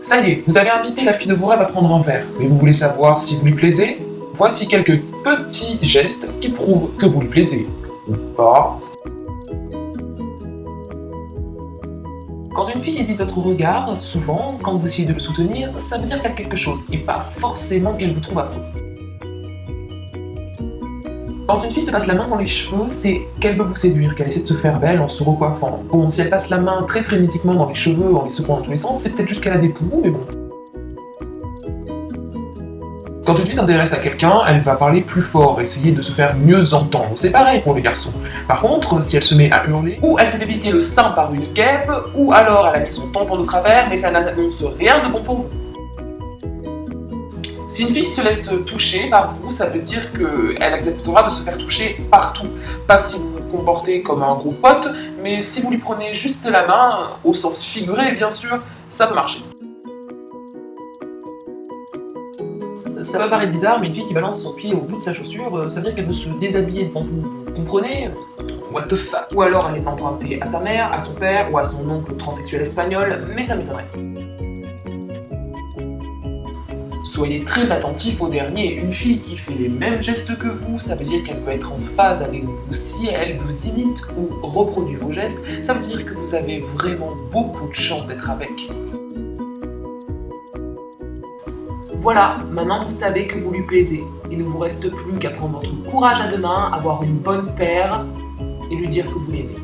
Ça y est, vous avez invité la fille de vos rêves à prendre un verre, mais vous voulez savoir si vous lui plaisez? Voici quelques petits gestes qui prouvent que vous lui plaisez. Ou pas. Quand une fille évite votre regard, souvent, quand vous essayez de le soutenir, ça veut dire qu'elle a quelque chose, et pas forcément qu'elle vous trouve affreux. Quand une fille se passe la main dans les cheveux, c'est qu'elle veut vous séduire, qu'elle essaie de se faire belle en se recoiffant. Bon, si elle passe la main très frénétiquement dans les cheveux, en les secouant dans tous les sens, c'est peut-être juste qu'elle a des poux, mais bon. Quand une fille s'intéresse à quelqu'un, elle va parler plus fort, essayer de se faire mieux entendre. C'est pareil pour les garçons. Par contre, si elle se met à hurler, ou elle s'est fait piquer le sein par une guêpe, ou alors elle a mis son tampon de travers, mais ça n'annonce rien de bon pour vous. Si une fille se laisse toucher par vous, ça veut dire qu'elle acceptera de se faire toucher partout. Pas si vous vous comportez comme un gros pote, mais si vous lui prenez juste la main, au sens figuré bien sûr, ça peut marcher. Ça va paraître bizarre, mais une fille qui balance son pied au bout de sa chaussure, ça veut dire qu'elle veut se déshabiller devant vous. Vous comprenez? What the fuck? Ou alors elle les a empruntées à sa mère, à son père, ou à son oncle transsexuel espagnol, mais ça m'étonnerait. Soyez très attentif au dernier, une fille qui fait les mêmes gestes que vous, ça veut dire qu'elle peut être en phase avec vous. Si elle vous imite ou reproduit vos gestes, ça veut dire que vous avez vraiment beaucoup de chance d'être avec. Voilà, maintenant vous savez que vous lui plaisez. Il ne vous reste plus qu'à prendre votre courage à deux mains, avoir une bonne paire et lui dire que vous l'aimez.